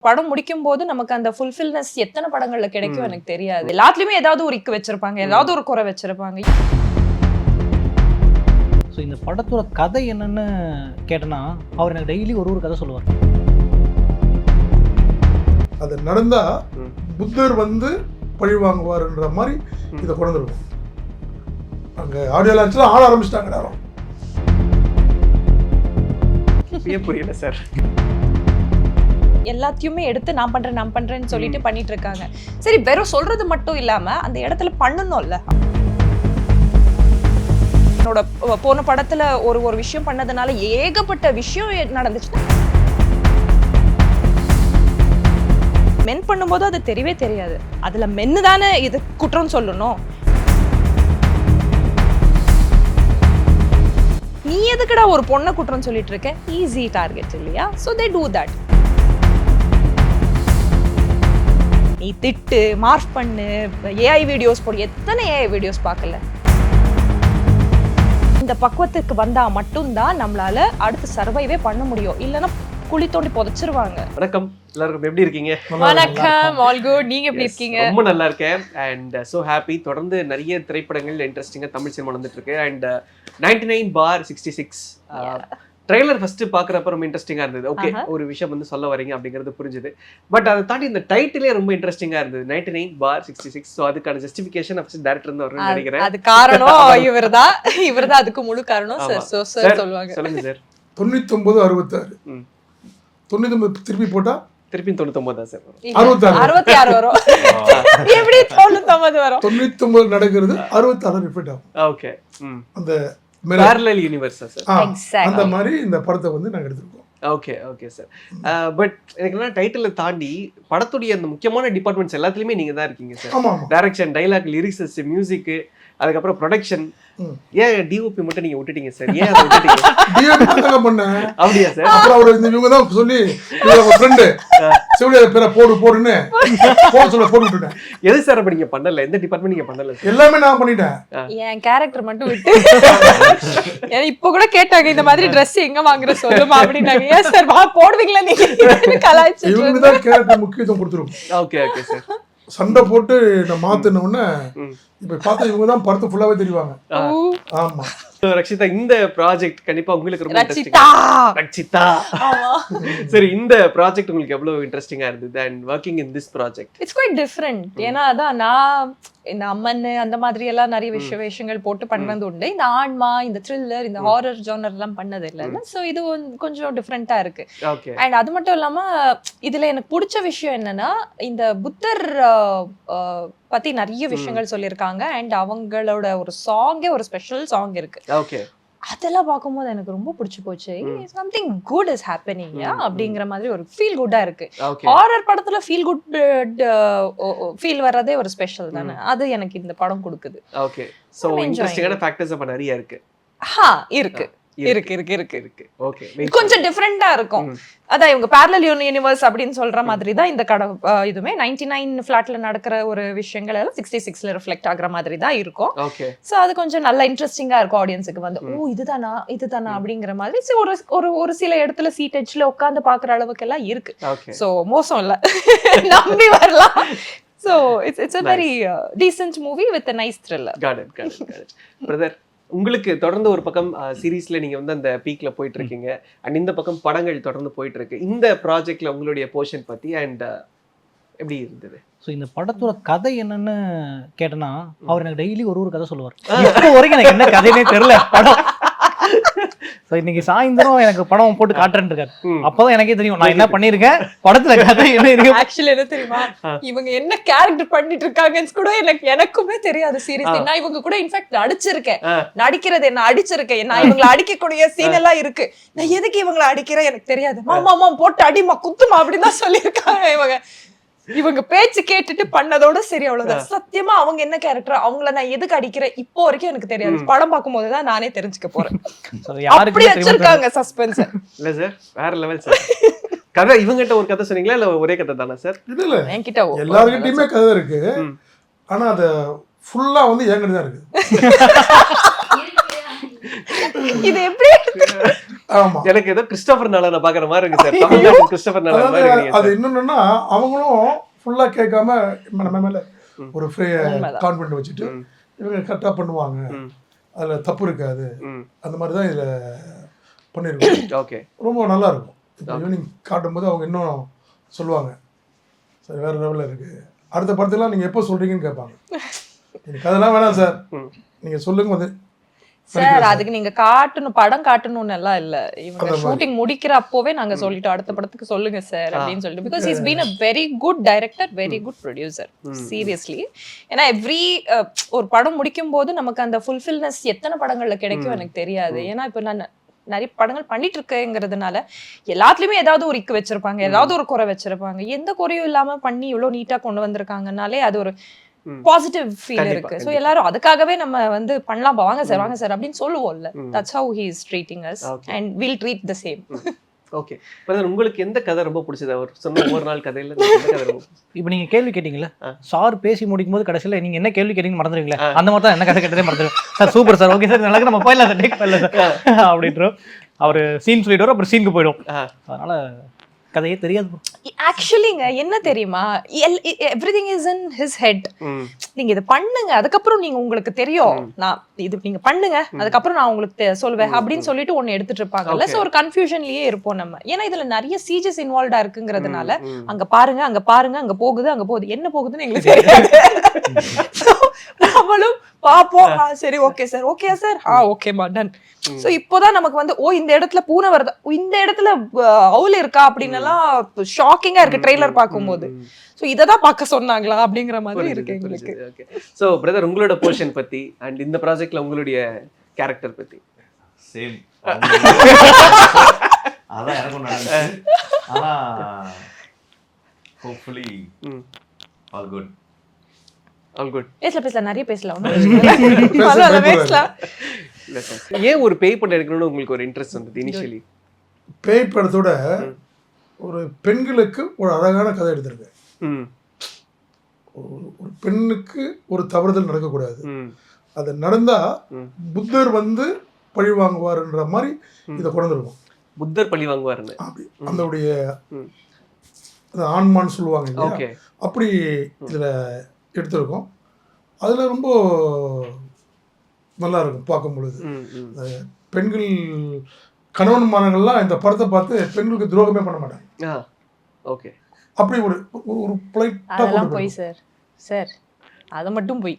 படம் முடிக்கும் போது நமக்கு அந்த ஃபுல்ஃபில்னஸ் எத்தனை படங்கள்ல கிடைக்கும் எனக்கு தெரியாது. எல்லாத்துலயுமே ஏதாவது ஒரு இக்கு வச்சிருப்பாங்க, ஏதாவது ஒரு குறை வச்சிருப்பாங்க. ஸோ இந்த படத்தோட கதை என்னன்னு கேட்டேன்னா அவர் எனக்கு டெய்லி ஒரு கதை சொல்லுவார். அது நடந்தா புத்தர் வந்து பழி வாங்குவார்ன்ற மாதிரி இதை கொண்டு வந்துருக்கும். அங்கே ஆடியோ லான்ச்ல ஆட ஆரம்பிச்சிட்டாங்க நேரம். புரியல சார். எல்லாத்தையுமே எடுத்து நான் பண்றேன்னு சொல்லிட்டு பண்ணிட்டு இருக்காங்க. சரி, வெறும் சொல்றது மட்டும் இல்லாம அந்த இடத்துல பண்ணணும்ல. என்னோட போன படத்துல ஒரு விஷயம் பண்ணதுனால ஏகப்பட்ட விஷயம் நடந்துச்சு. மென் பண்ணும்போது அது தெரியவே தெரியாது. அதுல மென்னு தானே இது குற்றம் சொல்லணும். நீ எதுக்குடா ஒரு பொண்ணை குற்றம் சொல்லிட்டு இருக்க? ஈஸி டார்கெட் இல்லையா? So they do that. நீ திட்டு, மார்க் பண்ணு, ஏஐ வீடியோஸ் போடு. எத்தனை ஏஐ வீடியோஸ் பார்க்கல? இந்த பக்குவத்துக்கு வந்தா மட்டும்தான் நம்மளால அடுத்து சர்வைவே பண்ண முடியும். இல்லைன்னா குழி தோண்டி புதைச்சிருவாங்க. வணக்கம் எல்லாருக்கும், எப்படி இருக்கீங்க? வணக்கம், ஆல் குட். நீங்க எப்படி இருக்கீங்க? ரொம்ப நல்லா இருக்கேன் அண்ட் சோ ஹாப்பி. தொடர்ந்து நிறைய திரைப்படங்கள் இன்ட்ரெஸ்டிங்கா தமிழ் சினிமா வந்துட்டு இருக்கு. அண்ட் 99/66 ட்ரெய்லர் ஃபர்ஸ்ட் பாக்குறப்ப ரொம்ப இன்ட்ரெஸ்டிங்கா இருந்தது. ஓகே, ஒரு விஷயம் வந்து சொல்ல வரீங்க அப்படிங்கிறது புரிஞ்சுது. பட் அதை தாண்டி இந்த டைட்டிலே ரொம்ப இன்ட்ரெஸ்டிங்கா இருந்தது, 99/66. ஸோ அதுக்கான ஜஸ்டிஃபிகேஷன் ஃபர்ஸ்ட் டைரக்டர் இருந்து வரும்னு நினைக்கிறேன். அது காரணம் இவர்தான் அதுக்கு முழு காரணம் சார் சொல்லுவாங்க. சொல்லுங்க சார். 99/66 99 திருப்பி போட்டா திருப்பி 99 சார் வரும். 66 வரும். எப்படி 99 வரும்? 99 நடக்கிறது 66 ரிப்பீட் ஆகும். ஓகே, அந்த parallel universe சார். அந்த மாதிரி இந்த படத்தை வந்து நாங்க எடுத்துருக்கோம். Okay okay sir. பட் எனக்கு என்ன டைட்டிலை தாண்டி படத்துடைய அந்த முக்கியமான டிபார்ட்மெண்ட்ஸ் எல்லாத்துலயுமே நீங்க தான் இருக்கீங்க sir. Direction, dialogue, lyrics, music, அதுக்கப்புறம் ப்ரொடக்ஷன். ஏன் டிஓபி மட்டும் நீங்க விட்டுட்டீங்க சார்? ஏன் அதை விட்டுட்டீங்க? டிஓபி தான் பண்ணேன். அப்படியா சார்? அப்புறம் அவர் இந்த இவங்க தான் சொல்லி இவங்க ஃப்ரெண்ட் செவிலியர் பேரை போடுன்னு போட்டு விட்டுட்டேன். எது சார் அப்ப நீங்க பண்ணல? எந்த டிபார்ட்மெண்ட் நீங்க பண்ணல? எல்லாமே நான் பண்ணிட்டேன். என் கேரக்டர் மட்டும் விட்டு. இப்ப கூட கேட்டாங்க இந்த மாதிரி Dress எங்க வாங்குற சொல்லுமா அப்படின்னாங்க. ஏன் சார் போடுவீங்களா நீங்க? கலாய்ச்சி இவங்க தான் கேரக்டர் முக்கியத்துவம் கொடுத்துருவோம். Okay okay sir. சண்டை போட்டு நான் மாத்தின உடனே இப்ப பார்த்தா இவங்க தான் படத்து ஃபுல்லாவே தெரிவாங்க. ஆமா ரக்ஷிதா, இந்த ப்ராஜெக்ட் கண்டிப்பா உங்களுக்கு ரொம்ப ரக்ஷிதா. சரி, இந்த ப்ராஜெக்ட் உங்களுக்கு எவ்வளவு இன்ட்ரெஸ்டிங்கா இருந்தது and working in this project? It's quite different. ஏன்னா அதான் நான் இந்த அம்மன் அந்த மாதிரி எல்லாம் நிறைய விஷயங்கள் போட்டு பண்ணது உண்டு. இந்த ஆன்மா, இந்த த்ரில்லர், இந்த ஹாரர் ஜானர் எல்லாம் பண்ணது இல்லைல்ல. ஸோ இது கொஞ்சம் டிஃப்ரெண்டா இருக்கு. அண்ட் அது மட்டும் இல்லாம இதுல எனக்கு பிடிச்ச விஷயம் என்னன்னா, இந்த புத்தர் பத்தி நிறைய விஷயங்கள் சொல்லியிருக்காங்க. அண்ட் அவங்களோட ஒரு சாங்கே, ஒரு ஸ்பெஷல் சாங் இருக்கு. அதெல்லாம் பார்க்கும்போது எனக்கு ரொம்ப பிடிச்சு போச்சு. சம்திங் குட் இஸ் ஹேப்பனிங் அப்படிங்கிற மாதிரி ஒரு ஃபீல் குட்டா இருக்கு. ஹாரர் படத்துல ஃபீல் குட் ஃபீல் வர்றதே ஒரு ஸ்பெஷல் தானே. அது எனக்கு இந்த படம் கொடுக்குது. ஓகே, சோ இன்ட்ரெஸ்டிங்கான ஃபேக்டர்ஸ் அப்ப நிறைய இருக்கு. இருக்கு. ஓகே, கொஞ்சம் டிஃபரெண்டா இருக்கும். அதான் இவங்க parallel universe அப்படின்னு சொல்ற மாதிரி தான் இந்த கடை இதுமே 99 ஃபிளாட்ல நடக்கிற ஒரு விஷயங்கள் எல்லாம் 66ல ரிஃப்ளெக்ட் ஆகுற மாதிரி தான் இருக்கும். சோ அது கொஞ்சம் நல்ல இன்ட்ரெஸ்டிங்கா இருக்கும் ஆடியன்ஸுக்கு வந்து. ஓ இதுதானா அப்படிங்கிற மாதிரி ஒரு சில இடத்துல சீட் எட்ஜ்ல உட்கார்ந்து பாக்குற அளவுக்கு எல்லாம் இருக்கு. சோ மோசம் இல்ல, நம்பி வரலாம். So it's a very decent movie with a nice thriller. Got it. Brother, உங்களுக்கு தொடர்ந்து ஒரு பக்கம் சீரீஸ்ல நீங்க வந்து அந்த பீக்ல போயிட்டு இருக்கீங்க அண்ட் இந்த பக்கம் படங்கள் தொடர்ந்து போயிட்டு இருக்கு. இந்த ப்ராஜெக்ட்ல உங்களுடைய போர்ஷன் பத்தி அண்ட் எப்படி இருந்தது? ஸோ இந்த படத்தோட கதை என்னன்னு கேட்டேன்னா அவர் எனக்கு டெய்லி ஒரு கதை சொல்லுவார். இப்போ வரைக்கும் எனக்கு என்ன கதைனே தெரியல படம். ஸோ இன்னைக்கு சாயந்தரம் எனக்கு படம் போட்டு காட்டுறேன்னு இருக்காரு. அப்பதான் எனக்கே தெரியும் நான் என்ன பண்ணிருக்கேன், படத்துல கதை என்ன இருக்கு. ஆக்சுவலி என்ன தெரியுமா, இவங்க என்ன கேரக்டர் பண்ணிட்டு இருக்காங்கன்னு கூட எனக்குமே தெரியாது சீரியஸ்லி. நான் இவங்க கூட இன்ஃபேக்ட் நடிக்கிறது என்ன அடிச்சிருக்கேன். நான் இவங்களை அடிக்கக்கூடிய சீன் எல்லாம் இருக்கு. நான் எதுக்கு இவங்களை அடிக்கிறேன் எனக்கு தெரியாது. மாமா போட்டு அடிமா குத்துமா அப்படின்னு தான் சொல்லியிருக்காங்க. இவங்க பேச்சு கேட்டுட்டு பண்ணதோட சரி, அவ்வளவுதான். சத்தியமா அவங்க என்ன கேரக்டர், அவங்கள நான் எதுக்கு அடிக்கிறேன் இப்போ வரைக்கும் எனக்கு தெரியாது. படம் பார்க்கும் போதுதான் நானே தெரிஞ்சுக்க போறேன். அப்படி வச்சிருக்காங்க சஸ்பென்ஸ். இல்ல சார், வேற லெவல் சார். கதை இவங்கிட்ட ஒரு கதை சொன்னீங்களா இல்ல ஒரே கதை தானா சார்? இல்ல என்கிட்ட எல்லார்கிட்டயுமே கதை இருக்கு. ஆனா அது ஃபுல்லா வந்து என்கிட்ட தான் இருக்கு. இது எப்படி ஆமா எனக்கு ஏதோ கிறிஸ்டோபர் நாலனை பாக்குற மாதிரி இருக்கு சார். தமிழ்நாட்டு கிறிஸ்டோபர் நாலன் மாதிரி அதாவது இருக்கீங்க அது சார். இன்னொன்னா அவங்களும் ஃபுல்லா கேட்காம நம்ம மேல ஒரு உண்மைதான். கான்ஃபிடென்ட் வச்சுட்டு இவங்க கரெக்டா பண்ணுவாங்க, அதுல தப்பு இருக்காது, அந்த மாதிரி தான் இதுல பண்ணிருக்கோம். ஓகே, ரொம்ப நல்லா இருக்கும். இப்போ ஈவினிங் காட்டும்போது அவங்க இன்னும் சொல்லுவாங்க சார் வேற லெவலில் இருக்கு, அடுத்த படத்துலாம் நீங்க எப்போ சொல்றீங்கன்னு கேட்பாங்க. எனக்கு அதெல்லாம் வேணாம் சார், நீங்க சொல்லுங்க வந்து சார் அதுக்கு நீங்க காட்டணும், படம் காட்டணும்னு எல்லாம் இல்ல. இவங்க ஷூட்டிங் முடிக்கிற அப்போவே நாங்க சொல்லிட்டோம் அடுத்த படத்துக்கு சொல்லுங்க சார் அப்படின்னு சொல்லிட்டு. Because is been a very good director, very good producer, seriously. ஏன்னா எவ்ரி ஒரு படம் முடிக்கும் போது நமக்கு அந்த ஃபுல்ஃபில்னஸ் எத்தனை படங்கள்ல கிடைக்கும் எனக்கு தெரியாது. ஏன்னா இப்ப நான் நிறைய படங்கள் பண்ணிட்டு இருக்கேங்கிறதுனால எல்லாத்துலயுமே ஏதாவது ஒரு இக்கு வச்சிருப்பாங்க, ஏதாவது ஒரு குறை வச்சிருப்பாங்க. எந்த குறையும் இல்லாம பண்ணி இவ்வளவு நீட்டா கொண்டு வந்திருக்காங்கனாலே அது ஒரு பாசிட்டிவ் ஃபீல் இருக்கு. சோ எல்லாரும் அதுக்காகவே நம்ம வந்து பண்ணலாம், வாங்க சார் வாங்க சார் அப்படின்னு சொல்லுவோம்ல. That's how he is treating us and will treat the same. Okay, உங்களுக்கு எந்த கதை ரொம்ப பிடிச்சது? அவர் சொன்ன ஒரு நாள் கதையில எந்த கதை ரொம்ப பிடிச்சது? இப்போ நீங்க கேள்வி கேட்டீங்கல்ல, சார் பேசி முடிக்கும் போது கடைசியில நீங்க என்ன கேள்வி கேட்டீங்கன்னு மறந்துடுவீங்களா? அந்த மாதிரி தான் என்ன கதை கேட்டதே மறந்துடுவேன். Sir super sir, okay sir, நல்லா நம்ம போயிடலாம் சார், டேக் பண்ணல சார் அப்படின்றோம். அவர் சீன் சொல்லிடுவார், அப்புறம் சீனுக்கு போயிடும். அதனால கதையே தெரியாது. ஆக்சுவலிங்க என்ன தெரியுமா, everything is in his head. நீங்க இது பண்ணுங்க, அதுக்கப்புறம் நீங்க உங்களுக்கு தெரியும், நான் இது நீங்க பண்ணுங்க, அதுக்கப்புறம் நான் உங்களுக்கு சொல்லுவேன் அப்படின்னு சொல்லிட்டு ஒண்ணு எடுத்துட்டு இருப்பாங்கல்ல. சோ ஒரு கன்ஃபியூஷன்லயே இருப்போம் நம்ம. ஏன்னா இதுல நிறைய சீஜஸ் இன்வால்வ்டா இருக்குங்கிறதுனால அங்க பாருங்க அங்க பாருங்க, அங்க போகுது அங்க போகுது, என்ன போகுதுன்னு எங்களுக்கு தெரியாது. நம்மளும் பாப்போம், சரி ஓகே சார், ஓகே சார், ஓகேமா டன். சோ இப்போதான் நமக்கு வந்து ஓ இந்த இடத்துல பூனை வருதா, இந்த இடத்துல அவுல் இருக்கா அப்படின்னு எல்லாம் ஷாக்கிங்கா இருக்கு ட்ரெய்லர் பார்க்கும்போது. சோ இததான் பார்க்க சொன்னாங்களா அப்படிங்கிற மாதிரி இருக்கு எங்களுக்கு. ஓகே, சோ பிரதர் உங்களோட போர்ஷன் பத்தி அண்ட் இந்த ப்ராஜெக்ட்ல உங்களுடைய கேரக்டர் பத்தி. சேம் அதான் எனக்கும் நடந்துச்சு. ஆனா hopefully all good. All good. பேசலாம் நிறைய பேசலாம். ஏன் ஒரு பேய் படம் எடுக்கணும்னு உங்களுக்கு ஒரு இன்ட்ரெஸ்ட் வந்தது இனிஷியலி? பேய் படத்தோட ஒரு பெண்களுக்கு ஒரு அழகான கதை எடுத்திருக்கேன். ஒரு பெண்ணுக்கு ஒரு தவறுதல் நடக்கக்கூடாது, அது நடந்தா புத்தர் வந்து பழி வாங்குவாருன்ற மாதிரி இதை கொண்டிருக்கும். புத்தர் பழி வாங்குவாருன்னு அப்படி அந்த ஆன்மான்னு சொல்லுவாங்க இல்லையா, அப்படி இதுல எடுத்திருக்கோம். அதுல ரொம்ப நல்லா இருக்கும் பார்க்கும் பொழுது. பெண்கள் கணவன் மானங்கள்லாம் இந்த படத்தை பார்த்து பெண்களுக்கு துரோகமே பண்ண மாட்டாங்க. ஓகே, அப்படி ஒரு ஒரு அதெல்லாம் போய் சார் சார் அது மட்டும் போய்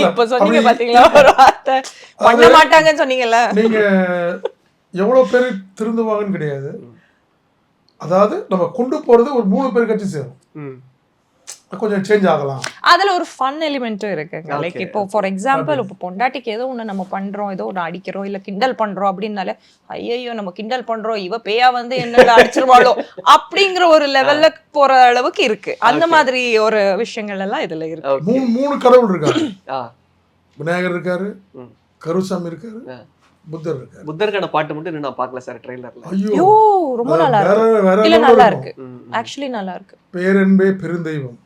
இப்ப சொன்னீங்க பாத்தீங்களா, ஒரு வார்த்தை பண்ண மாட்டாங்கன்னு சொன்னீங்கல்ல. நீங்க எவ்வளவு பேர் திருந்துவாங்கன்னு கிடையாது, அதாவது நம்ம கொண்டு போறது ஒரு 3 பேர் கட்சி சேரும், கொஞ்சம் சேஞ்ச் ஆகலாம். அதுல ஒரு ஃபன் எலிமெண்ட்டும் இருக்குங்க. லைக் இப்போ ஃபார் எக்ஸாம்பிள் இப்போ பொண்டாட்டிக்கு ஏதோ ஒண்ணு நம்ம பண்றோம், ஏதோ ஒண்ணு அடிக்கிறோம் இல்ல கிண்டல் பண்றோம் அப்படின்னாலே ஐயோ நம்ம கிண்டல் பண்றோம், இவ பேயா வந்து என்ன அடிச்சிருவாளோ அப்படிங்கிற ஒரு லெவல்ல போற அளவுக்கு இருக்கு. அந்த மாதிரி ஒரு விஷயங்கள் எல்லாம் இதுல இருக்கு. 3 கடவுள் இருக்காரு. விநாயகர் இருக்காரு, கருசாமி இருக்காரு, புத்தர் இருக்காரு. புத்தருக்கான பாட்டு மட்டும் நான் பார்க்கல சார் ட்ரெய்லர்ல. ஐயோ ரொம்ப நல்லா இருக்கு. இல்ல நல்லா இருக்கு, ஆக்சுவலி நல்லா இருக்கு. பேரன்பே பெருந்தெய்வம்,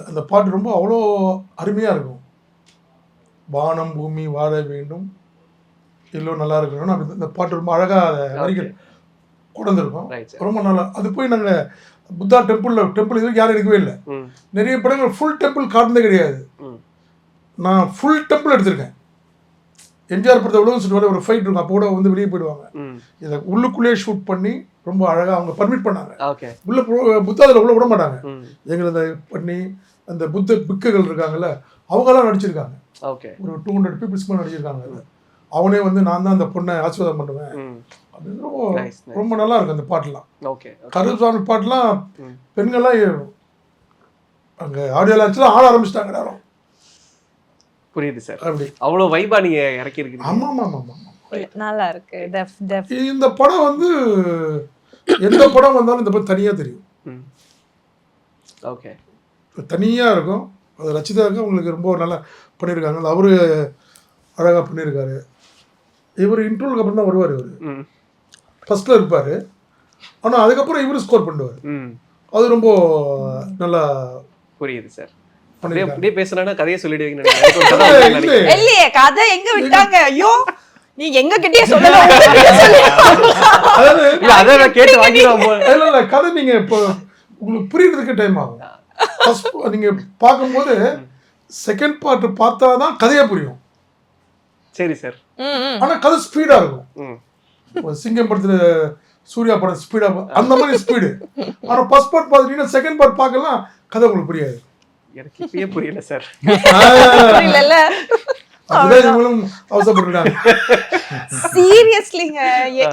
அந்த பாட்டு ரொம்ப அவ்வளோ அருமையா இருக்கும். வானம் பூமி வாழ வேண்டும், எல்லோரும் நல்லா இருக்கணும், அப்படி இந்த பாட்டு ரொம்ப அழகா வரிகள் கொண்டு வந்திருக்கோம். ரொம்ப நல்லா. அது போய் நாங்க புத்தா டெம்பிள் இது யாரும் எடுக்கவே இல்லை. நிறைய படங்கள் ஃபுல் டெம்பிள் காட்டினதே கிடையாது. நான் ஃபுல் டெம்பிள் எடுத்திருக்கேன். எம்ஜிஆர் படத்தை விட சொல்லிட்டு ஒரு ஃபைட் இருக்கும், அப்போ கூட வந்து வெளியே போயிடுவாங்க. இதை உள்ளுக்குள்ளேயே ஷூட் பண்ணி ரொம்ப அழகா அவங்க பர்மிட் பண்ணாங்க. உள்ள புத்தாதில் உள்ள விட மாட்டாங்க. எங்களை அதை பண்ணி அந்த புத்த பிக்குகள் இருக்காங்கல்ல அவங்கெல்லாம் நடிச்சிருக்காங்க. ஒரு 200 பீப்புள்ஸ் மேலே நடிச்சிருக்காங்க. அவனே வந்து நான் தான் அந்த பொண்ணை ஆசீர்வாதம் பண்ணுவேன் அப்படின்னு ரொம்ப நல்லா இருக்கு அந்த பாட்டுலாம். கருசாமி பாட்டுலாம் பெண்கள்லாம் அங்கே ஆடியோ லான்ச்லாம் ஆட ஆரம்பிச்சிட்டாங்க எல்லாரும். புரியுது சார், அப்படி அவ்வளோ வைபா நீங்க இறக்கி இருக்கீங்க. ஆமா ஆமா ஆமா நல்லா இருக்கு. இந்த படம் வந்து எந்த படம் வந்தாலும் இந்த படம் தனியா தெரியும். ஓகே, தனியா இருக்கும். அது ரச்சிதா இருக்கு, அவங்களுக்கு ரொம்ப நல்லா பண்ணியிருக்காங்க. அவரு அழகா பண்ணியிருக்காரு. இவர் இன்ட்ரோலுக்கு அப்புறம் தான் வருவார். இவர் ஃபர்ஸ்ட்ல இருப்பாரு, ஆனா அதுக்கப்புறம் இவரு ஸ்கோர் பண்ணுவார். அது ரொம்ப நல்லா புரியுது சார். அப்படியே பேசலன்னா கதையை சொல்லிடுவீங்க. இல்லையே கதை எங்க விட்டாங்க? ஐயோ நீ எங்க கிட்டயே சொல்லலாம். அதாவது அதை நான் கேட்டு வாங்கிடுவோம். இல்ல கதை நீங்க இப்போ உங்களுக்கு புரியுறதுக்கு டைம் ஆகும். ஃபர்ஸ்ட் நீங்க பார்க்கும்போது செகண்ட் பார்ட் பார்த்தாதான் கதையே புரியும். சரி சார். ஆனா கதை ஸ்பீடா இருக்கும். சிங்கம் படத்துல சூர்யா படம் ஸ்பீடா அந்த மாதிரி ஸ்பீடு. ஆனா ஃபர்ஸ்ட் பார்ட் பார்த்துட்டீங்கன்னா செகண்ட் பார்ட் பார்க்கலாம் கதை உங்களுக்கு புரியாது. எனக்கு இப்பயே புரியல சார். புரியல. சீரியஸ்லிங்க,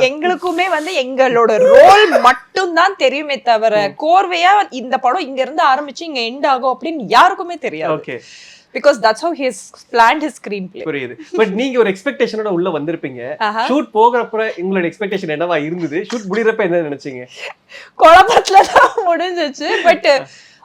எங்களுக்குமே வந்து எங்களோட ரோல் மட்டும் தான் தெரியுமே தவிர கோர்வையா இந்த படம் இங்க இருந்து ஆரம்பிச்சு இங்க எண்ட் ஆகும் அப்படின்னு யாருக்குமே தெரியாது. Okay. Because that's how he has planned his screenplay. புரியுது. பட் நீங்க ஒரு எக்ஸ்பெக்டேஷனோட உள்ள வந்திருப்பீங்க. ஷூட் போகறப்ப உங்களோட எக்ஸ்பெக்டேஷன் என்னவா இருந்தது? ஷூட் முடியறப்ப என்ன நினைச்சீங்க? குழப்பத்துல தான் முடிஞ்சிச்சு. பட்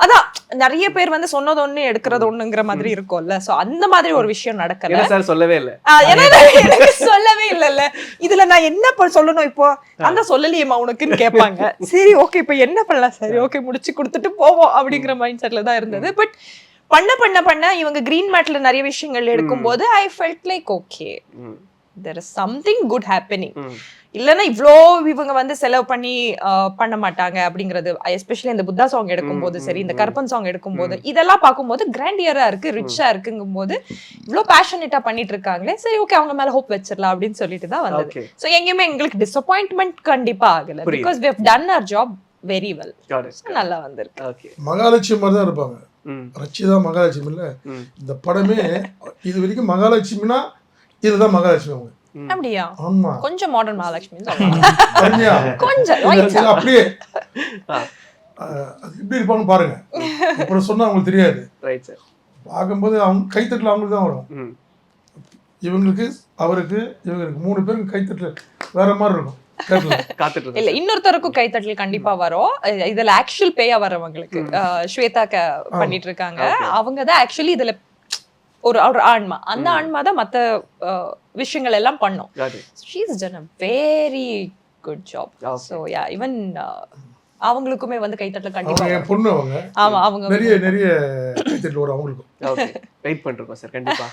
அதான் நிறைய பேர் வந்து சொன்னது ஒண்ணு எடுக்கிறது ஒண்ணுங்கிற மாதிரி இருக்கும்ல. சோ அந்த மாதிரி ஒரு விஷயம் நடக்கல. என்ன சார் சொல்லவே இல்ல. எனக்கு சொல்லவே இல்லல்ல. இதுல நான் என்ன சொல்லணும் இப்போ? அந்த சொல்லலையேமா உனக்குன்னு கேட்பாங்க. சரி ஓகே இப்ப என்ன பண்ணலாம்? சரி ஓகே முடிச்சு கொடுத்துட்டு போவோம் அப்படிங்கிற மைண்ட் செட்ல தான் இருந்தது. பட் பண்ண இவங்க கிரீன் மேட்ல நிறைய விஷயங்கள் எடுக்கும்போது I felt like okay there is something good happening. இல்லைன்னா இவ்வளோ இவங்க வந்து செலவு பண்ணி பண்ண மாட்டாங்க அப்படிங்கிறது. எஸ்பெஷலி இந்த புத்தா சாங் எடுக்கும்போது சரி, இந்த கருப்பன் சாங் எடுக்கும்போது இதெல்லாம் பார்க்கும்போது கிராண்டியரா இருக்கு, ரிச்சா இருக்குங்கும் போது இவ்வளோ பேஷனேட்டா பண்ணிட்டு இருக்காங்களே, சரி ஓகே அவங்க மேல ஹோப் வச்சிடலாம் அப்படின்னு சொல்லிட்டு தான் வந்தது. ஸோ எங்கேயுமே எங்களுக்கு டிசப்பாயின்மெண்ட் கண்டிப்பா ஆகல. Because we have done our job very well. நல்லா வந்திருக்கு. ஓகே. மகாலட்சுமி மாதிரி தான் இருப்பாங்க. ரச்சிதா மகாலட்சுமி இல்ல இந்த படமே. இது வரைக்கும் மகாலட்சுமினா இதுதான் மகாலட்சுமி அவங்க. அப்படியா? ஆமா, கொஞ்சம் மாடர்ன் மகாலட்சுமி கொஞ்சம் அப்படியே அது எப்படி இருப்பான்னு பாருங்க. அப்புறம் சொன்னா அவங்களுக்கு தெரியாது. Right sir. பார்க்கும்போது அவங்க கைத்தட்டல அவங்களுக்கு தான் வரும். இவங்களுக்கு அவருக்கு இவங்களுக்கு 3 பேருக்கு கைத்தட்டல வேற மாதிரி இருக்கும். இல்ல இன்னொருத்தருக்கும் கைத்தட்டல் கண்டிப்பா வரும். இதுல ஆக்சுவல் பேயா வரவங்களுக்கு ஸ்வேதா பண்ணிட்டு இருக்காங்க. அவங்க தான் ஆக்சுவலி இதுல ஒரு ஆன்மா. அந்த ஆன்மா தான் மத்த விஷயங்கள் எல்லாம் பண்ணும். she has done a very good job. So yeah, even அவங்களுக்குமே வந்து கைத்தட்டல் கண்டிப்பா அவங்க பொண்ணு அவங்க. ஆமா அவங்க நிறைய கைத்தட்டல் வரும் அவங்களுக்கு. ஓகே, வெயிட் பண்றோம் சார் கண்டிப்பா.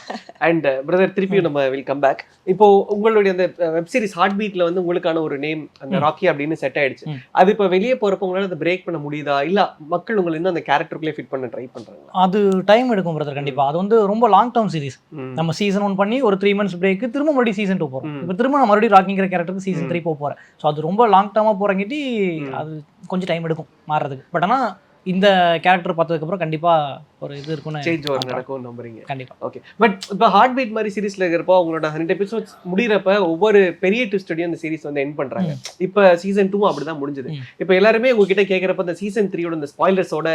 அண்ட் பிரதர் திருப்பியும் நம்ம வில் கம் பேக். இப்போ உங்களுடைய அந்த வெப் சீரிஸ் ஹார்ட் பீட்ல வந்து உங்களுக்கான ஒரு நேம் அந்த ராக்கி அப்படின்னு செட் ஆயிடுச்சு. அது இப்போ வெளியே போறப்ப உங்களால அதை பிரேக் பண்ண முடியுதா, இல்ல மக்கள் உங்களை இன்னும் அந்த கேரக்டருக்குள்ளே ஃபிட் பண்ண ட்ரை பண்றாங்க? அது டைம் எடுக்கும் பிரதர் கண்டிப்பா. அது வந்து ரொம்ப லாங் டர்ம் சீரிஸ். நம்ம சீசன் 1 பண்ணி ஒரு 3 months பிரேக், திரும்ப மறுபடியும் சீசன் 2 போறோம். இப்போ திரும்ப நான் மறுபடியும் ராக்கிங்கிற கேரக்டருக்கு சீசன் 3 போறேன். ஸோ அது ரொம்ப லாங் டர்மா போறங்கிட்டி அது கொஞ்சம் டைம் எடுக்கும் மாறுறதுக்கு. பட் ஆனா இந்த கேரக்டர் பார்த்ததுக்கு அப்புறம் கண்டிப்பா ஒரு இது இருக்கும்னு சேஞ்ச் ஓவர் நடக்கும் நம்புறீங்க? கண்டிப்பா. ஓகே. பட் இப்போ ஹார்ட் பீட் மாதிரி சீரிஸ்ல இருக்கிறப்போ உங்களோட 100 எபிசோட்ஸ் முடியறப்ப ஒவ்வொரு பெரிய ட்விஸ்டோடையும் அந்த சீரிஸ் வந்து எண்ட் பண்றாங்க. இப்போ சீசன் 2 அப்படிதான் முடிஞ்சது. இப்போ எல்லாருமே உங்ககிட்ட கேட்கறப்ப இந்த சீசன் 3யோட இந்த ஸ்பாயிலர்ஸோட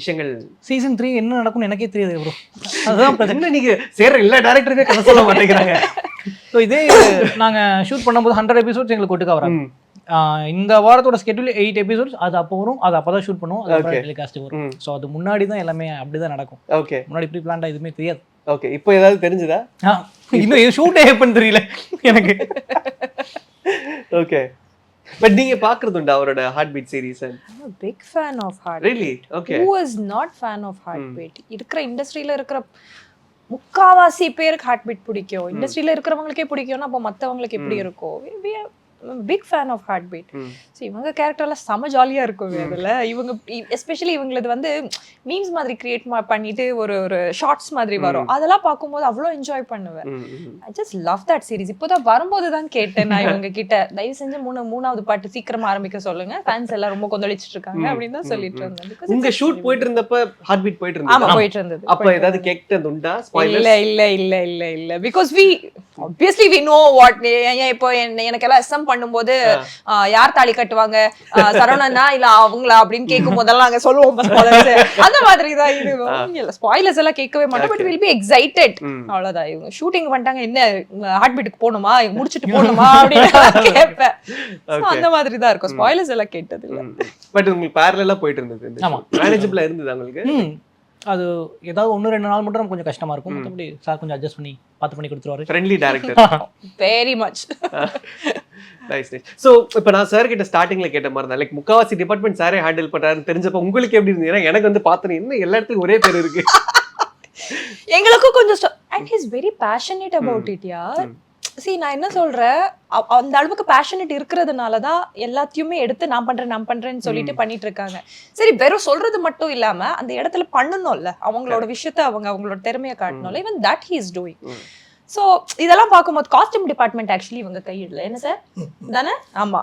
விஷயங்கள், சீசன் 3 என்ன நடக்கும்னு எனக்கே தெரியாது ப்ரோ. அதுதான் என்ன நீங்க சேர்ற எல்லா டைரக்டருமே கதை சொல்ல மாட்டேங்கிறாங்க. ஸோ இதே நாங்க ஷூட் பண்ணும்போது 100 எபிசோட்ஸ் எங்களுக்கு ஒட்டுக்கா வராது. இந்த வாரத்தோட ஸ்கெட்யூல் 8 எபிசோட்ஸ். அது அப்போ வரும், அது அப்பதான் ஷூட் பண்ணுவோம், அது டெலிகாஸ்ட் வரும். ஸோ அது முன்னாடி தான் எல்லாமே அப்படிதான் நடக்கும். ஓகே. முன்னாடி ப்ரீ பிளான்டா எதுவுமே தெரியாது. ஓகே. இப்போ ஏதாவது தெரிஞ்சதா? இன்னும் இது ஷூட்டே எப்பன்னு தெரியல எனக்கு. ஓகே. பட் நீங்க பாக்குறது உண்டா அவரோட Heartbeat series? I'm a big fan of Heartbeat. Really? Okay. Who is not fan of Heartbeat? இருக்கிற இண்டஸ்ட்ரியில இருக்கிற முக்காவாசி பேருக்கு Heartbeat பிடிக்கும். இண்டஸ்ட்ரியில இருக்கிறவங்களுக்கே பிடிக்கும்னா அப்போ மற்றவங்களுக்கு எப்படி இருக்கும்? Big fan of Heartbeat. So இவங்க கேரக்டர்லாம் செம ஜாலியா இருக்கும் அதுல. இவங்க எஸ்பெஷலி இவங்களது வந்து மீம்ஸ் மாதிரி கிரியேட் பண்ணிட்டு ஒரு ஷார்ட்ஸ் மாதிரி வரும். அதெல்லாம் பார்க்கும்போது அவ்வளோ என்ஜாய் பண்ணுவேன். I just love that series. இப்போதான் வரும்போது தான் கேட்டேன் நான் இவங்க கிட்ட, தயவு செஞ்சு மூணாவது பாட்டு சீக்கிரமா ஆரம்பிக்க சொல்லுங்க, ஃபேன்ஸ் எல்லாம் ரொம்ப கொந்தளிச்சிட்டு இருக்காங்க அப்படின்னு தான் சொல்லிட்டு இருந்தேன். உங்க ஷூட் போயிட்டு இருந்தப்ப ஹார்ட் பீட் போயிட்டு இருந்தது? ஆமா போயிட்டு இருந்தது. அப்ப ஏதாவது கேட்டது உண்டா ஸ்பாயிலர்? இல்ல because we obviously we know what. இப்போ எனக்கெல்லாம் எஸ்எம் பண்ணும்போது யார் தாலி கட்டுவாங்க, சரவணனா இல்ல அவங்களா அப்படின்னு கேட்கும் போதெல்லாம் நாங்க சொல்லுவோம் அந்த மாதிரி தான். இது இல்ல ஸ்பாயிலர்ஸ் எல்லாம் கேட்கவே மாட்டோம். But will be excited. அவ்வளவுதான். இவங்க ஷூட்டிங் பண்ணிட்டாங்க, என்ன ஹார்ட் பீட்டுக்கு போகணுமா, முடிச்சுட்டு போகணுமா அப்படின்னு கேட்பேன். அந்த மாதிரி தான் இருக்கும். ஸ்பாயிலர்ஸ் எல்லாம் கேட்டது இல்ல. பட் உங்களுக்கு பேரலா போயிட்டு இருந்தது, மேனேஜபிளா இருந்தது உங்களுக்கு? அது ஏதாவது 1-2 நாள் மட்டும் கொஞ்சம் கஷ்டமா இருக்கும். மற்றபடி சார் கொஞ்சம் அட்ஜஸ்ட் பண்ணி பார்த்து பண்ணி கொடுத்துருவாரு. Friendly director. Very much. Nice nice. So இப்போ நான் சார் கிட்ட ஸ்டார்டிங்ல கேட்ட மாதிரி தான், லைக் முக்காவாசி டிபார்ட்மெண்ட் சாரே ஹேண்டில் பண்றாருன்னு தெரிஞ்சப்போ உங்களுக்கு எப்படி இருந்தது? ஏன்னா எனக்கு வந்து பார்த்தேன் இன்னும் எல்லா இடத்துக்கும் ஒரே பேர் இருக்கு. எங்களுக்கும் கொஞ்சம் and he's very passionate about it. Yeah, see நான் என்ன சொல்றேன், அந்த அளவுக்கு பேஷனேட் இருக்கிறதுனால தான் எல்லாத்தையுமே எடுத்து நான் பண்றேன்னு சொல்லிட்டு பண்ணிட்டு இருக்காங்க. சரி, வெறும் சொல்றது மட்டும் இல்லாம அந்த இடத்துல பண்ணணும்ல, அவங்களோட விஷயத்த அவங்களோட திறமையை காட்டணும்ல. Even that he is doing. So இதெல்லாம் பார்க்கும்போது காஸ்டியூம் டிபார்ட்மெண்ட் ஆக்சுவலி இவங்க கையிடல. என்ன சார் தானே? ஆமா,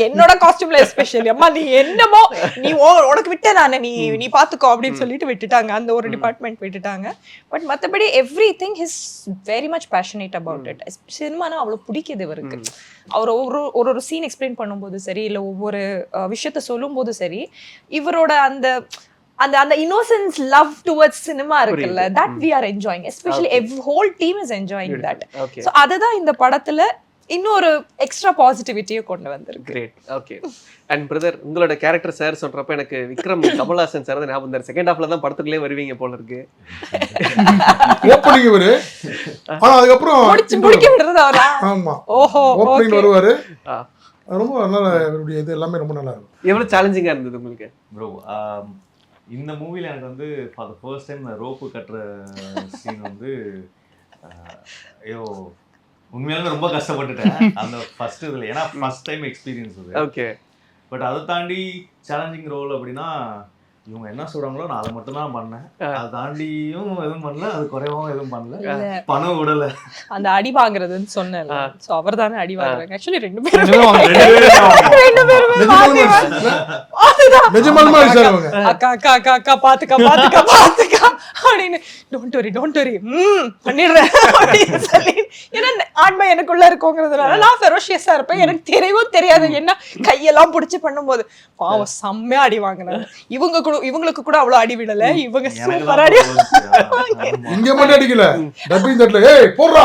என்னோட காஸ்டியூம்ல எஸ்பெஷலி அம்மா நீ என்னமோ நீ உனக்கு விட்ட நானே, நீ பாத்துக்கோ அப்படின்னு சொல்லிட்டு விட்டுட்டாங்க. அந்த ஒரு டிபார்ட்மெண்ட் விட்டுட்டாங்க. பட் மற்றபடி everything his very much passionate about it. சினிமானா அவ்வளோ பிடிக்குது இவருக்கு. அவர் ஒரு சீன் எக்ஸ்பிளைன் பண்ணும்போது சரி, இல்லை ஒவ்வொரு விஷயத்த சொல்லும் போது சரி, இவரோட அந்த அந்த அந்த innocence love towards cinema இருக்குல்ல, that we are enjoying, especially every whole team is enjoying that. So அதுதான் இந்த படத்துல இன்னொரு எக்ஸ்ட்ரா பாசிட்டிவிட்டியை கொண்டு வந்திருக்கு. கிரேட். ஓகே. அண்ட் பிரதர், உங்களோட கேரக்டர் சார் சொல்றப்ப எனக்கு விக்ரம் கமல்ஹாசன் சார் தான் ஞாபகம் வந்தார். செகண்ட் ஹாஃப்ல தான் படத்துக்குள்ளே வருவீங்க போல இருக்கு. ஓப்பனிங் இவரு, ஆனா அதுக்கப்புறம் முடிக்க விடுறது அவரா? ஆமா, ஓஹோ, ஓப்பனிங் வருவாரு. ரொம்ப நல்லா, இவருடைய இது எல்லாமே ரொம்ப நல்லா இருக்கும். எவ்வளவு சேலஞ்சிங்கா இருந்தது உங்களுக்கு ப்ரோ? இந்த மூவில எனக்கு வந்து for the first time rope கட்டுற சீன் வந்து ஐயோ உண்மையாலுமே ரொம்ப கஷ்டப்பட்டுட்டேன் அந்த ஃபர்ஸ்ட் இதில். ஏன்னா ஃபர்ஸ்ட் டைம் எக்ஸ்பீரியன்ஸ் அது. ஓகே. பட் அதை தாண்டி சேலஞ்சிங் ரோல் அப்படின்னா இவங்க என்ன சொல்றாங்களோ நான் அதை மட்டும் தான் பண்ணேன். அதை தாண்டியும் எதுவும் பண்ணல, அது குறைவாகவும் எதுவும் பண்ணல, பணம் விடல. அந்த அடி வாங்குறதுன்னு சொன்னேன். சோ அவர் தானே அடி வாங்குறாங்க. ஆக்சுவலி ரெண்டு பேரும் அக்கா அக்கா அக்கா அக்கா பாத்துக்கா அப்படின்னு டோன்ட் வரி பண்ணிடுறேன் அப்படின்னு சொல்லி. ஏன்னா ஆண்மை எனக்குள்ள இருக்கோங்கிறதுனால நான் ஃபெரோஷியஸா இருப்பேன். எனக்கு தெரியவும் தெரியாது என்ன கையெல்லாம் பிடிச்சி பண்ணும்போது பாவம் செம்மையா அடி வாங்கினாங்க. இவங்களுக்கு கூட அவ்வளவு அடி விடல, இவங்க சூப்பர் அடி. இங்க மட்டும் அடிக்கல, டப்பிங் தட்டல, ஏய் போடுறா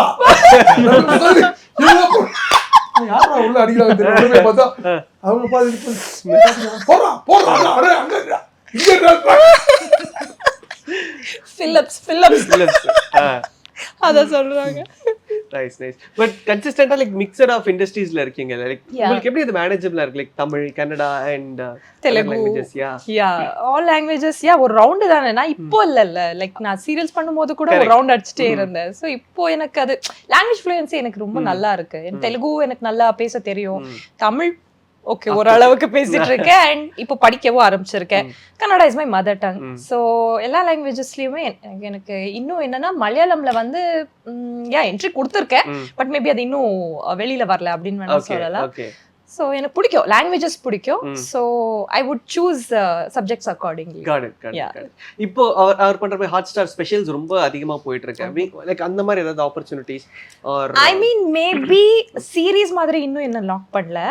யாரா உள்ள அடிக்கல தெரியும் பார்த்தா அவங்க பாத்து போடுறா அட அங்க இங்க பிலிப்ஸ் அத சொல்றாங்க. நைஸ். பட் கன்சிஸ்டன்ட்டா லைக் மிக்சட் ஆஃப் இண்டஸ்ட்ரீஸ்ல இருக்கீங்க. லைக் உங்களுக்கு எப்படி இது மேனேஜபிளா இருக்கு? Like Tamil, Kannada and Telugu languages. Yeah all languages. Yeah ஒரு ரவுண்ட் தானே. நான் இப்போ இல்ல லைக் நான் சீரியல்ஸ் பண்ணும்போது கூட ஒரு ரவுண்ட் அடிச்சிட்டே இருந்தேன். சோ இப்போ எனக்கு அது லாங்குவேஜ் ஃப்ளூயன்சி எனக்கு ரொம்ப நல்லா இருக்கு. தெலுங்கு எனக்கு நல்லா பேச தெரியும். தமிழ் ஓகே ஓரளவுக்கு பேசிட்டு இருக்கேன். அண்ட் இப்போ படிக்கவும் ஆரம்பிச்சிருக்கேன். Kannada is my mother tongue. So எல்லா லாங்குவேஜஸ்லயுமே எனக்கு இன்னும் என்னன்னா மலையாளம்ல வந்து என்ட்ரி கொடுத்துருக்கேன். பட் மேபி அது இன்னும் வெளியில வரல அப்படின்னு வேணா சொல்லலாம். ஸோ எனக்கு பிடிக்கும், லாங்குவேஜஸ் பிடிக்கும். So I would choose subjects accordingly. இப்போ அவர் பண்ற ஹாட் ஸ்டார் ஸ்பெஷல்ஸ் ரொம்ப அதிகமா போயிட்டு இருக்கு. லைக் அந்த மாதிரி ஏதாவது opportunities are I mean maybe series மாதிரி இன்னும் என்ன லாக் பண்ணல.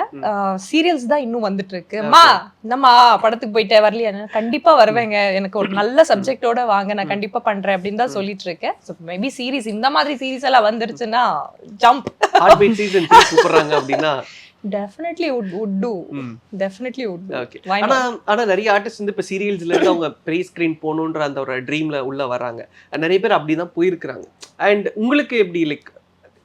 சீரியல்ஸ் தான் இன்னும் வந்துட்டு இருக்கு. மா என்னம்மா படத்துக்கு போயிட்டு வரலையா? கண்டிப்பா வருவேங்க, எனக்கு ஒரு நல்ல சப்ஜெக்டோட வாங்க, நான் கண்டிப்பா பண்றேன் அப்படின்னு தான் சொல்லிட்டு இருக்கேன். ஸோ மேபி சீரீஸ் இந்த மாதிரி சீரீஸ் எல்லாம் வந்துருச்சுன்னா ஜம்ப். ஹார்ட் பீட் சீசன் 3 கூப்பிடுறாங்க அப்படின்னா definitely would do. Definitely would do. Okay. ஆனா நிறைய ஆர்டிஸ்ட் வந்து இப்ப சீரியல்ஸ்ல இருந்து அவங்க ப்ரீ ஸ்கிரீன் போகணுன்ற அந்த ஒரு ட்ரீம்ல உள்ள வராங்க. நிறைய பேர் அப்படிதான் போயிருக்காங்க. அண்ட் உங்களுக்கு எப்படி லைக்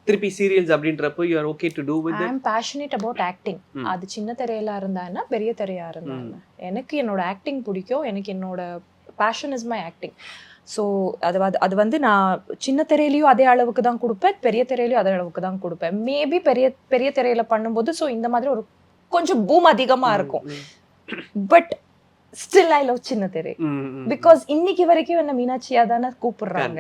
திருப்பி சீரியல்ஸ் அப்படின்றப்போ you are okay to do with it? I am passionate about acting. அது சின்ன திரையில இருந்தானா பெரிய திரையா இருந்தானா எனக்கு என்னோட ஆக்டிங் பிடிக்கும். எனக்கு என்னோட passion is my acting. So அது வந்து நான் சின்ன திரையிலையும் அதே அளவுக்கு தான் கொடுப்பேன், பெரிய திரையிலையும் அதே அளவுக்கு தான் கொடுப்பேன். மேபி பெரிய திரையில பண்ணும்போது ஸோ இந்த மாதிரி ஒரு கொஞ்சம் பூம் அதிகமா இருக்கும். பட் ஸ்டில் ஐ லவ் சின்ன திரை. பிகாஸ் இன்னைக்கு வரைக்கும் என்ன மீனாட்சியா தானே கூப்பிடுறாங்க.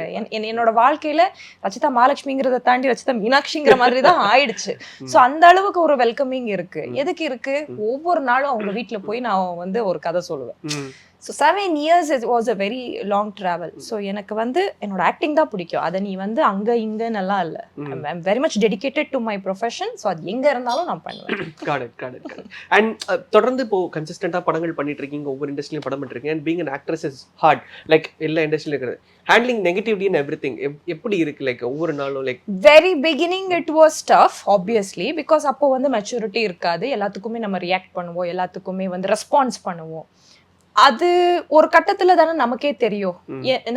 என்னோட வாழ்க்கையில ரச்சிதா மகாலட்சுமிங்கிறத தாண்டி ரச்சிதா மீனாட்சிங்கிற மாதிரி தான் ஆயிடுச்சு. ஸோ அந்த அளவுக்கு ஒரு வெல்கமிங் இருக்கு. எதுக்கு இருக்கு? ஒவ்வொரு நாளும் அவங்க வீட்டுல போய் நான் வந்து ஒரு கதை சொல்லுவேன். So 7 years it was a very long travel. So எனக்கு வந்து என்னோட ஆக்டிங் தான் பிடிக்கும். அதை நீ வந்து அங்கே இங்கன்னு எல்லாம் இல்லை. I'm very much dedicated to my profession. So அது எங்கே இருந்தாலும் நான் பண்ணுவேன். காட். அண்ட் தொடர்ந்து இப்போ கன்சிஸ்டண்டாக படங்கள் பண்ணிட்டு இருக்கீங்க, ஒவ்வொரு இண்டஸ்ட்ரியிலும் படம் பண்ணிருக்கீங்க. And being an actress is hard. Like எல்லா இண்டஸ்ட்ரியிலும் இருக்கிறது handling negativity and everything எப்படி இருக்கு? லைக் ஒவ்வொரு நாளும் like very beginning it was tough obviously. Because அப்போ வந்து மெச்சூரிட்டி இருக்காது. எல்லாத்துக்குமே நம்ம ரியாக்ட் பண்ணுவோம், எல்லாத்துக்குமே வந்து ரெஸ்பான்ஸ் பண்ணுவோம். அது ஒரு கட்டத்துல தானே நமக்கே தெரியும்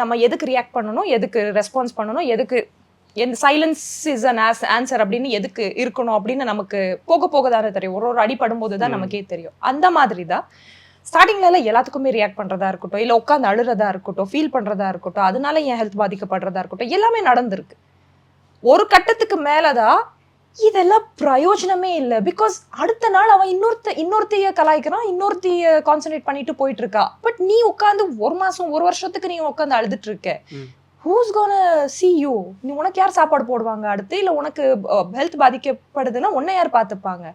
நம்ம எதுக்கு ரியாக்ட் பண்ணணும், எதுக்கு ரெஸ்பான்ஸ் பண்ணணும், எதுக்கு எந்த சைலன்ஸ் இஸ் அன் ஆன்சர் அப்படின்னு எதுக்கு இருக்கணும் அப்படின்னு நமக்கு போக போக தானே தெரியும். ஒரு அடிபடும் போது தான் நமக்கே தெரியும். அந்த மாதிரி தான் ஸ்டார்டிங்ல எல்லாம் எல்லாத்துக்குமே ரியாக்ட் பண்றதா இருக்கட்டும், இல்லை உட்காந்து அழுறதா இருக்கட்டும், ஃபீல் பண்றதா இருக்கட்டும், அதனால என் ஹெல்த் பாதிக்கப்படுறதா இருக்கட்டும், எல்லாமே நடந்திருக்கு. ஒரு கட்டத்துக்கு மேலதான் இதெல்லாம் பிரயோஜனமே இல்லை. பிகாஸ் அடுத்த நாள் அவன் இன்னொருத்தைய கலாய்க்கிறான், இன்னொருத்தைய கான்சென்ட்ரேட் பண்ணிட்டு போயிட்டு இருக்கா. பட் நீ உட்காந்து 1 மாசம் 1 வருஷத்துக்கு நீ உட்காந்து அழுதுட்டு இருக்க. Who's gonna see you? நீ உனக்கு யார் சாப்பாடு போடுவாங்க அடுத்து? இல்லை உனக்கு ஹெல்த் பாதிக்கப்படுதுன்னா உன்னை யார் பார்த்துப்பாங்க?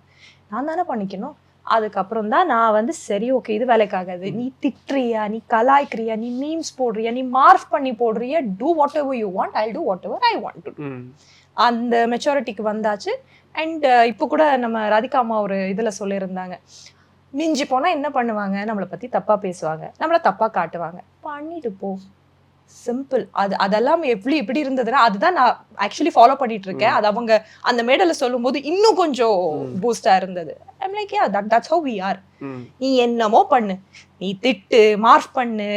நான் தானே பண்ணிக்கணும். அதுக்கப்புறம் தான் நான் வந்து சரி ஓகே இது வேலைக்காகாது. நீ திட்டுறியா, நீ கலாய்க்கிறியா, நீ மீம்ஸ் போடுறியா, நீ மார்க் பண்ணி போடுறியா, do whatever you want, I do whatever I want to. அந்த மெச்சூரிட்டிக்கு வந்தாச்சு. அண்ட் இப்போ கூட நம்ம ராதிகா அம்மா ஒரு இதில் சொல்லியிருந்தாங்க, மிஞ்சி போனால் என்ன பண்ணுவாங்க, நம்மளை பற்றி தப்பாக பேசுவாங்க, நம்மளை தப்பாக காட்டுவாங்க, பண்ணிட்டு போ, சிம்பிள். அதெல்லாம் எப்படி இருந்ததுன்னா அதுதான் நான் ஆக்சுவலி ஃபாலோ பண்ணிட்டு இருக்கேன். அது அவங்க அந்த மேடல சொல்லும் போது இன்னும் கொஞ்சம் பூஸ்டா இருந்தது. I'm like yeah that's how we are. நீ என்னமோ பண்ணு, நீ திட்டு, மார்க் பண்ணு,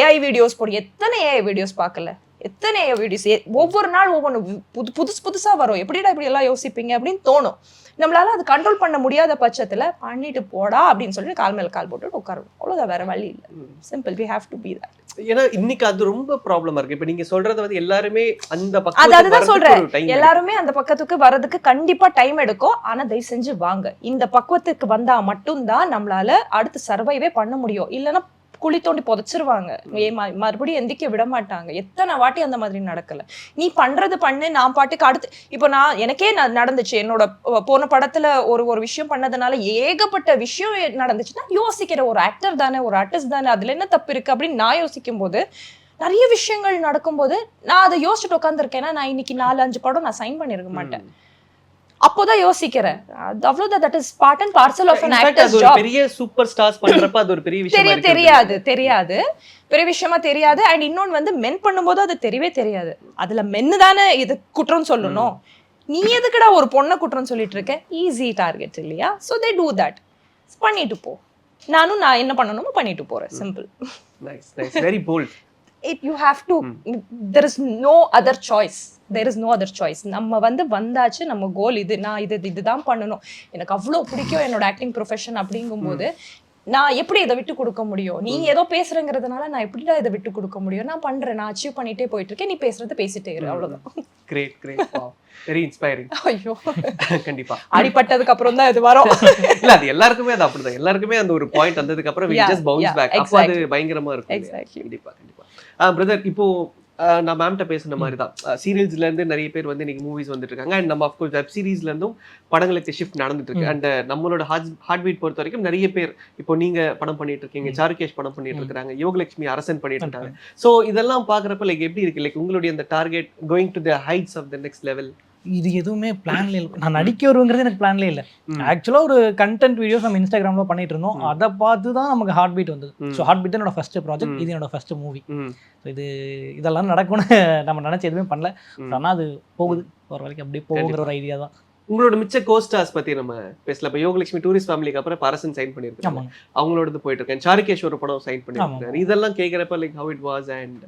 ஏஐ வீடியோஸ் போடு. எத்தனை ஏஐ வீடியோஸ் பார்க்கல, எத்தனை வீடியோஸ் ஒவ்வொரு நாள் ஒவ்வொன்று புதுசா வரும். எப்படிடா இப்படி எல்லாம் யோசிப்பீங்க அப்படின்னு தோணும். நம்மளால அது கண்ட்ரோல் பண்ண முடியாத பட்சத்துல பண்ணிட்டு போடா அப்படின்னு சொல்லிட்டு கால் மேல கால் போட்டு உட்காரணும். அவ்வளவுதான், வேற வழி இல்லை. Simple, we have to be that. ஏன்னா இன்னைக்கு அது ரொம்ப ப்ராப்ளமா இருக்கு. இப்ப நீங்க சொல்றது வந்து எல்லாருமே அந்த அதுதான் சொல்றேன், எல்லாருமே அந்த பக்கத்துக்கு வர்றதுக்கு கண்டிப்பா டைம் எடுக்கும். ஆனா தயவு செஞ்சு வாங்க, இந்த பக்குவத்துக்கு வந்தா மட்டும்தான் நம்மளால அடுத்து சர்வைவே பண்ண முடியும். இல்லைன்னா குழி தோண்டி புதைச்சிருவாங்க, மறுபடியும் எந்திக்க விட மாட்டாங்க. எத்தனை வாட்டி அந்த மாதிரி நடக்கல. நீ பண்றது பண்ணு, நான் பாட்டுக்கு அடுத்து. இப்போ எனக்கே நடந்துச்சு, என்னோட போன படத்துல ஒரு விஷயம் பண்ணதுனால ஏகப்பட்ட விஷயம் நடந்துச்சுன்னா யோசிக்கிற ஒரு ஆக்டர் தானே, ஒரு ஆர்டிஸ்ட் தானே, அதுல என்ன தப்பு இருக்கு அப்படின்னு நான் யோசிக்கும் போது நிறைய விஷயங்கள் நடக்கும்போது நான் அதை யோசிச்சுட்டு உட்காந்துருக்கேன்னா நான் இன்னைக்கு 4-5 படம் நான் சைன் பண்ணிருக்க மாட்டேன். அப்போதான் யோசிக்கிறேன். அவ்வளவுதான், that is part and parcel of an actor's job. பெரிய சூப்பர் ஸ்டார்ஸ் பண்றப்ப அது ஒரு பெரிய விஷயம் தெரியாது, பெரிய விஷயமா தெரியாது. அண்ட் இன்னொன்னு வந்து மென் பண்ணும்போது அது தெரியவே தெரியாது. அதுல மென்னு தானே இது குற்றம் சொல்லணும். நீ எதுக்குடா ஒரு பொண்ணை குற்றம் சொல்லிட்டு இருக்க? ஈஸி டார்கெட் இல்லையா? So they do that. பண்ணிட்டு போ, நான் என்ன பண்ணணுமோ பண்ணிட்டு போறேன். Simple. Nice nice, very bold. You have to, there is no other choice. நம்ம வந்தாச்சு, நம்ம கோல் இது, நான் இதுதான் பண்ணணும். எனக்கு அவ்வளோ பிடிக்கும் என்னோட ஆக்டிங் ப்ரொஃபஷன். அப்படிங்கும்போது நான் எப்படி இதை விட்டு கொடுக்க முடியும்? நீ ஏதோ பேசுறங்கிறதுனால நான் எப்படிதான் இதை விட்டு கொடுக்க முடியும்? நான் பண்றேன், நான் அச்சீவ் பண்ணிட்டே போயிட்டு இருக்கேன், நீ பேசுறது பேசிட்டே இரு, அவ்வளவுதான். Great, very inspiring. ஐயோ, கண்டிப்பா அடிபட்டதுக்கு அப்புறம் தான் இது வரும். இல்ல அது எல்லாருக்குமே அது அப்படிதான். எல்லாருக்குமே அந்த ஒரு பாயிண்ட் வந்ததுக்கு அப்புறம் we just bounce back. அப்ப அது பயங்கரமா இருக்கும். கண்டிப்பா. பிரதர், இப்போ நான் மேம்கிட்ட பேசுன மாதிரி தான், சீரியல்ஸ்ல இருந்து நிறைய பேர் இன்னைக்கு மூவிஸ் வந்துட்டு இருக்காங்க. அண்ட் நம்ம அஃப்கோர்ஸ் வெப் சீரிஸ்ல இருந்தும் படங்களுக்கு ஷிஃப்ட் நடந்துட்டு இருக்கு. அண்ட் நம்மளோட ஹார்ட் பீட் பொறுத்த வரைக்கும் நிறைய பேர், இப்போ நீங்க படம் பண்ணிட்டு இருக்கீங்க, சாருகேஷ் படம் பண்ணிட்டு இருக்காங்க, யோகலட்சுமி அரசன் பண்ணிட்டு இருக்காங்க. ஸோ இதெல்லாம் பாக்குறப்ப எப்படி இருக்கு? உங்களுடைய அந்த target going to the heights of the next level? இது எதுவுமே பிளான்ல இல்லை. நான் நடிக்க வருங்கிறது எனக்கு பிளான்லேயே இல்லை. ஆக்சுவலாக ஒரு கண்டென்ட் வீடியோஸ் நம்ம இன்ஸ்டாகிராம்ல பண்ணிட்டு இருந்தோம். அதை பார்த்து தான் நமக்கு ஹார்ட் பீட் வந்தது. ஸோ ஹார்ட் பீட் தான் என்னோட ஃபர்ஸ்ட் ப்ராஜெக்ட், இது என்னோட ஃபர்ஸ்ட் மூவி. இதெல்லாம் நடக்கும்னு நம்ம நினைச்சு எதுவுமே பண்ணல. ஆனால் அது போகுது, ஒரு வரைக்கும் அப்படியே போகுங்கிற ஒரு ஐடியா தான். உங்களோட மிச்ச கோஸ்டார்ஸ் பத்தி நம்ம பேசல. இப்போ யோகலட்சுமி டூரிஸ்ட் ஃபேமிலிக்கு அப்புறம் அரசன் சைன் பண்ணியிருக்காங்க, அவங்களோட போயிட்டு இருக்கேன். சாருகேஷ் ஒரு படம் சைன் பண்ணியிருக்காரு. இதெல்லாம் கேட்குறப்ப how it was and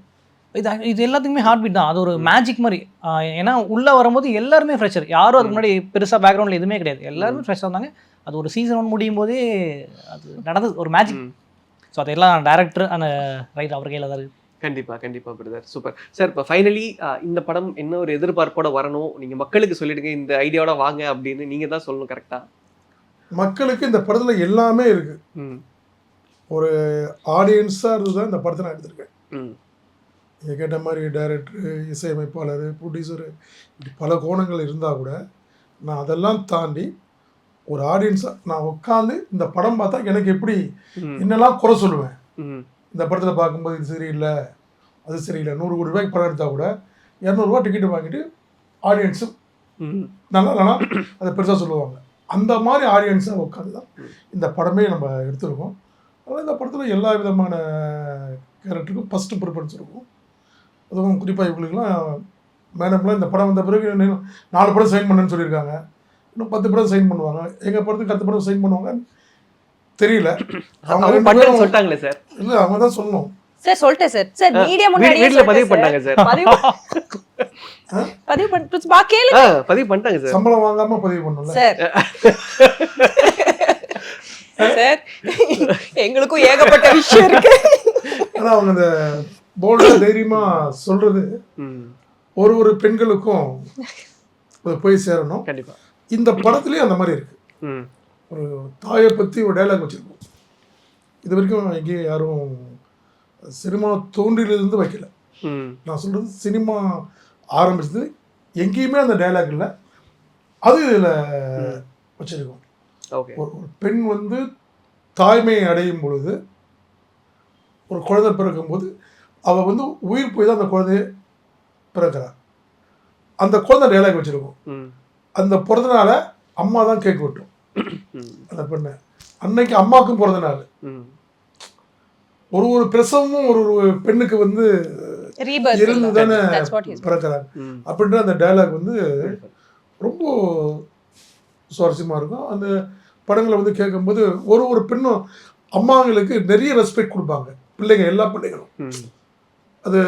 இது எல்லாத்துக்குமே ஹார்ட் பீட் தான். அது ஒரு மேஜிக் மாதிரி. ஏன்னா உள்ளே வரும்போது எல்லாருமே ஃப்ரெஷர், யாரும் அதுக்கு முன்னாடி பெருசாக பேக்ரவுண்டில் எதுவுமே கிடையாது, எல்லாருமே ஃப்ரெஷ்ஷாக இருந்தாங்க. அது ஒரு சீசன் 1 முடியும் போதே அது நடந்தது, ஒரு மேஜிக். ஸோ அதெல்லாம் டேரக்டர் அந்த ரைட் அவர் கையில் தான் இருக்குது. கண்டிப்பா பிரதர், சூப்பர் சார். இப்போ ஃபைனலி இந்த படம் என்ன ஒரு எதிர்பார்ப்போட வரணும், நீங்க மக்களுக்கு சொல்லிடுங்க, இந்த ஐடியாவோட வாங்க அப்படின்னு நீங்க தான் சொல்லணும். கரெக்டா? மக்களுக்கு இந்த படத்துல எல்லாமே இருக்கு. ஒரு ஆடியன்ஸா இருந்துதான் இந்த படத்தை நான் எடுத்திருக்கேன். நீங்கள் கேட்ட மாதிரி டைரக்டரு, இசையமைப்பாளர், ப்ரொடியூசரு, இப்படி பல கோணங்கள் இருந்தால் கூட நான் அதெல்லாம் தாண்டி ஒரு ஆடியன்ஸாக நான் உட்காந்து இந்த படம் பார்த்தா எனக்கு எப்படி என்னெல்லாம் குறை சொல்லுவேன். இந்த படத்தில் பார்க்கும்போது இது சரியில்லை, அது சரியில்லை. 100 கோடி ரூபாய்க்கு படம் எடுத்தால் கூட 200 ரூபா டிக்கெட்டு வாங்கிட்டு ஆடியன்ஸு நல்லா இல்லைனா அதை பெருசாக சொல்லுவாங்க. அந்த மாதிரி ஆடியன்ஸாக உட்காந்து தான் இந்த படமே நம்ம எடுத்துருக்கோம். அதனால் இந்த படத்தில் எல்லா விதமான கேரக்டருக்கும் ஃபஸ்ட்டு ப்ரிஃபரன்ஸ் இருக்கும். அதுவும் குறிப்பாக இவங்களுக்குலாம் மேடம்லாம் இந்த படம் வந்த பிறகு 4 படம் சைன் பண்ணுன்னு சொல்லியிருக்காங்க. இன்னும் 10 படம் சைன் பண்ணுவாங்க. எங்கள் படத்துக்கு 10 படம் சைன் பண்ணுவாங்கன்னு தெரியல. அவங்க சொல்லிட்டாங்களே சார். இல்லை, அவங்க தான் சொல்லணும் சார். சொல்லிட்டேன் சார். சார் மீடியா முன்னாடியே வீட்ல பதிவு பண்ணாங்க சார். பதிவு பண்ணிட்டாங்க சார். சம்பளம் வாங்காம பதிவு பண்ணல சார். சார் எங்களுக்கும் ஏகப்பட்ட விஷயம் இருக்கு. ஆனா அவங்க அந்த போல்டா தைரியமா சொல்றது ஒரு பெண்களுக்கும் போய் சேரணும். கண்டிப்பா இந்த படத்துலேயும் அந்த மாதிரி இருக்கு. ம் ஒரு தாயை பற்றி ஒரு டைலாக் வச்சுருக்கோம். இது வரைக்கும் எங்கேயும் யாரும் சினிமா தோன்றிலிருந்து வைக்கல. ம் நான் சொல்கிறது சினிமா ஆரம்பிச்சது எங்கேயுமே அந்த டைலாக் இல்லை, அது இதில் வச்சுருக்கோம். ஓகே ஒரு பெண் வந்து தாய்மை அடையும் பொழுது, ஒரு குழந்தை பிறக்கும்போது அவள் வந்து உயிர் போய் தான் அந்த குழந்தைய பிறக்கிறார். அந்த குழந்தை டைலாக் வச்சுருக்கோம். ம் அந்த பிறந்தனால அம்மா தான் கேக் வெட்டும் ம் அந்த பெண்ணை. அன்னைக்கு அம்மாவுக்கும் பிறந்த நாள். ம் ஒரு பிரசவமும் ஒரு பெண்ணுக்கு வந்து Rebirth இருந்து இல்ல. தானே That's what he's பிறக்கிறாங்க. ம் அப்படின்ற அந்த டைலாக் வந்து ரொம்ப சுவாரஸ்யமாக இருக்கும். அந்த படங்களை வந்து கேட்கும்போது ஒரு பெண்ணும் அம்மாங்களுக்கு நிறைய ரெஸ்பெக்ட் கொடுப்பாங்க. பிள்ளைங்க, எல்லா பிள்ளைங்களும் ம் அது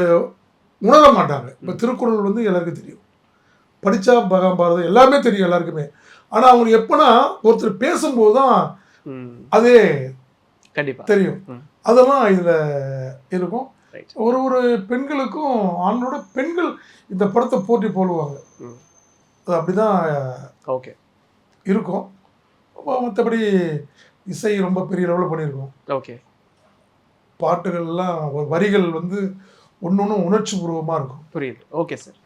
உணர மாட்டாங்க. இப்போ திருக்குறள் வந்து எல்லாருக்கும் தெரியும், படித்தா மகாபாரதம் எல்லாமே தெரியும் எல்லாருக்குமே. ஆனால் அவங்களுக்கு எப்போனா ஒருத்தர் பேசும்போது தான் ம் அதே கண்டிப்பா தெரியும். ம். அதெல்லாம் இதில் இருக்கும். ரைட் ஒரு பெண்களுக்கும் ஆணோட பெண்கள் இந்த படத்தை போட்டி போடுவாங்க. ம் அது அப்படிதான் ஓகே இருக்கும். மற்றபடி இசை ரொம்ப பெரிய லெவலில் பண்ணியிருக்கோம். ஓகே பாட்டுகள்லாம் வரிகள் வந்து ஒன்று உணர்ச்சி பூர்வமாக இருக்கும். புரியுது. ஓகே சார்,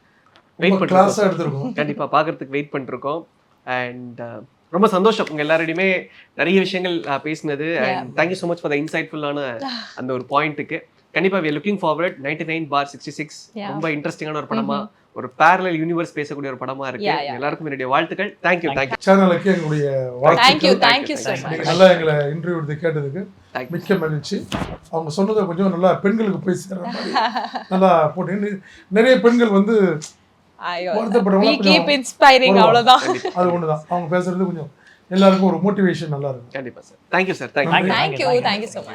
வெயிட் ரொம்ப பண்ணிருக்கோம் கிளாஸாக எடுத்திருக்கோம். கண்டிப்பா பார்க்கறதுக்கு வெயிட் பண்ணிருக்கோம். அண்ட் ரொம்ப சந்தோஷம் உங்க எல்லாரோடையுமே நிறைய விஷயங்கள் பேசினது. And thank you so much for the இன்சைட்ஃபுல்லான அந்த ஒரு பாயிண்ட்டுக்கு. கண்டிப்பா we are looking forward. 99/66 Yeah. ரொம்ப இன்ட்ரெஸ்டிங்கான ஒரு படமா, ஒரு parallel universe பேசக்கூடிய ஒரு படமா இருக்கு. Yeah, yeah. எல்லாருக்கும் என்னுடைய வாழ்த்துக்கள். தேங்க்யூ. சேனலுக்கு எங்களுடைய Thank you, வாழ்த்துக்கள். thank you so Thank you. much. நீங்க நல்லா எங்களை இன்டர்வியூ எடுத்து கேட்டதுக்கு Thank you. மிக்க மகிழ்ச்சி. அவங்க சொன்னதை கொஞ்சம் நல்லா பெண்களுக்கு போய் சேர்ற மாதிரி நல்லா போட்டு நிறைய பெண்கள் வந்து ஐயோ, வருத்தப்படுறவங்க we கொஞ்சம் keep inspiring, வருவாங்க. அவ்வளவுதான். அது ஒன்று தான். அவங்க பேசுறது கொஞ்சம் எல்லாருக்கும் ஒரு மோட்டிவேஷன் நல்லா இருக்கும். கண்டிப்பா sir. Thank you sir. Thank you. Thank you so much.